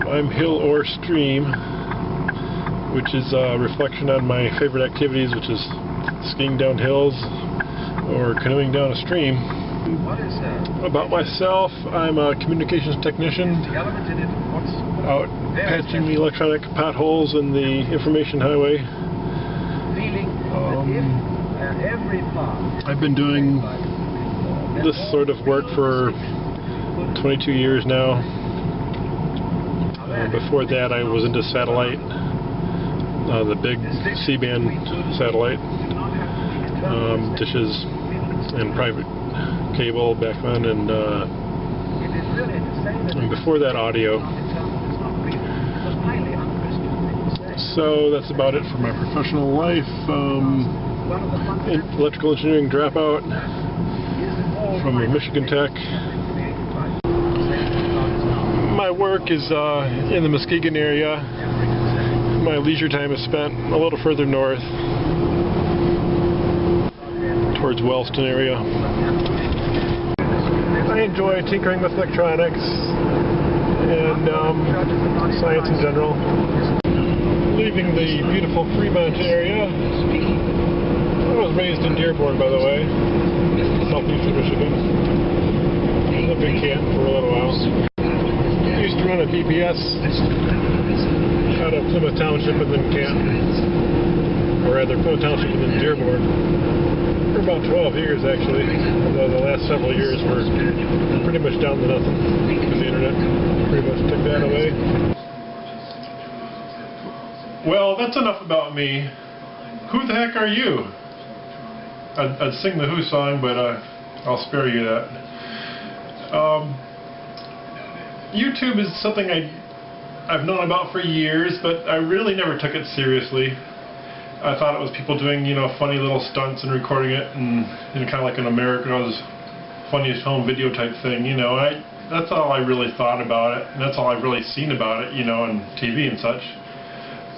I'm hill or stream, which is a reflection on my favorite activities, which is skiing down hills or canoeing down a stream. About myself, I'm a communications technician out patching the electronic potholes in the information highway. I've been doing this sort of work for 22 years now. Before that, I was into satellite, the big C-band satellite dishes and private cable back then, and before that, audio. So that's about it for my professional life. Electrical engineering dropout from Michigan Tech. My work is in the Muskegon area. My leisure time is spent a little further north, towards Wellston area. I enjoy tinkering with electronics and science in general. Leaving the beautiful Fremont area. I was raised in Dearborn, by the way, southeastern Michigan. Lived in Canton for a little while. I used to run a BPS out of Plymouth Township and then Canton, or rather Plymouth Township and then Dearborn, for about 12 years actually, although the last several years were pretty much down to nothing because the internet pretty much took that away. Well, that's enough about me. Who the heck are you? I'd sing the Who song, but I'll spare you that. YouTube is something I've known about for years, but I really never took it seriously. I thought it was people doing, funny little stunts and recording it, and kind of like an America's Funniest Home Video type thing. That's all I really thought about it, and that's all I've really seen about it, on TV and such.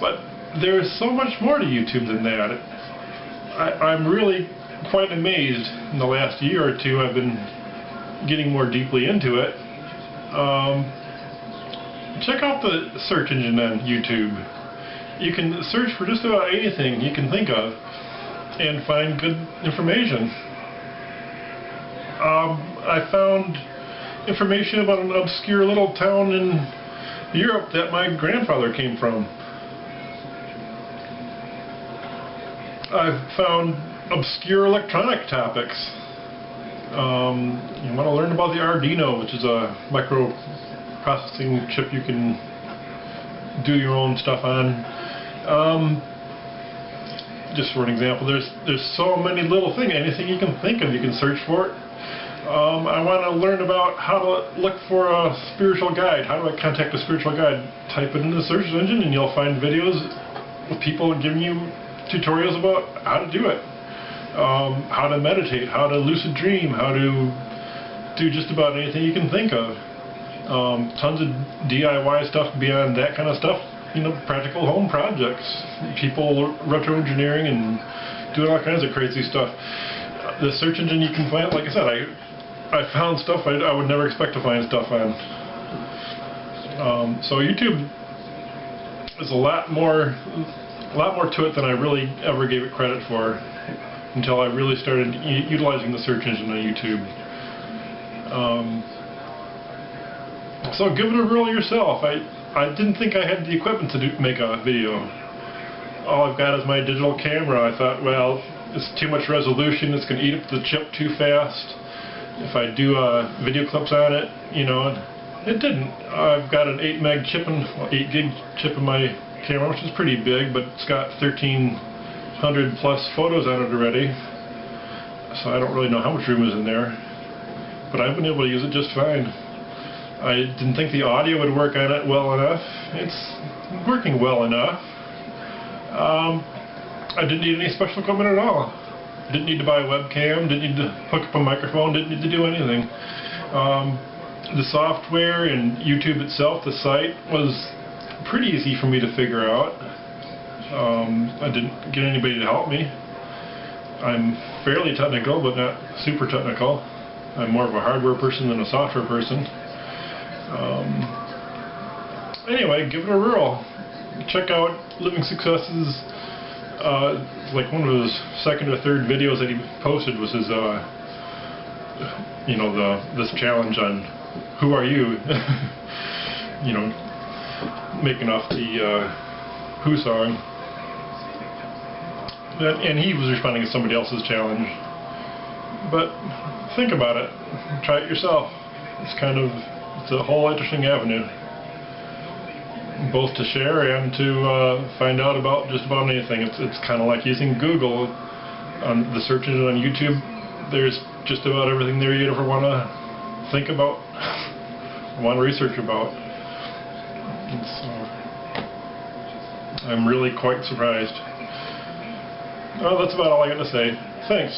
But there's so much more to YouTube than that. I'm really quite amazed. In the last year or two, I've been getting more deeply into it. Check out the search engine on YouTube. You can search for just about anything you can think of and find good information. I found information about an obscure little town in Europe that my grandfather came from. I've found obscure electronic topics. You want to learn about the Arduino, which is a microprocessing chip you can do your own stuff on. Just for an example, there's so many little things, anything you can think of, you can search for it. I want to learn about how to look for a spiritual guide. How do I contact a spiritual guide? Type it into the search engine and you'll find videos with people giving you tutorials about how to do it. How to meditate, how to lucid dream, how to do just about anything you can think of. Tons of DIY stuff beyond that kind of stuff. Practical home projects. People retro engineering and doing all kinds of crazy stuff. The search engine you can find, like I said, I found stuff I would never expect to find stuff on. So YouTube is a lot more to it than I really ever gave it credit for until I really started utilizing the search engine on YouTube. So give it a whirl yourself. I didn't think I had the equipment to make a video. All I've got is my digital camera. I thought, well, it's too much resolution, it's going to eat up the chip too fast. If I do video clips on it, it didn't. I've got an 8 gig chip in my camera, which is pretty big, but it's got 1,300 plus photos on it already. So I don't really know how much room is in there. But I've been able to use it just fine. I didn't think the audio would work on it well enough. It's working well enough. I didn't need any special equipment at all. Didn't need to buy a webcam, didn't need to hook up a microphone, didn't need to do anything. The software and YouTube itself, the site, was pretty easy for me to figure out. I didn't get anybody to help me. I'm fairly technical, but not super technical. I'm more of a hardware person than a software person. anyway, give it a whirl. Check out LivingSuccess's, like one of his second or third videos that he posted was his, this challenge on who are you, making off the Who song. And he was responding to somebody else's challenge. But think about it. Try it yourself. It's a whole interesting avenue, both to share and to find out about just about anything. It's kind of like using Google. On the search engine on YouTube, there's just about everything there you'd ever want to think about, want to research about. And so I'm really quite surprised. Well, that's about all I got to say. Thanks.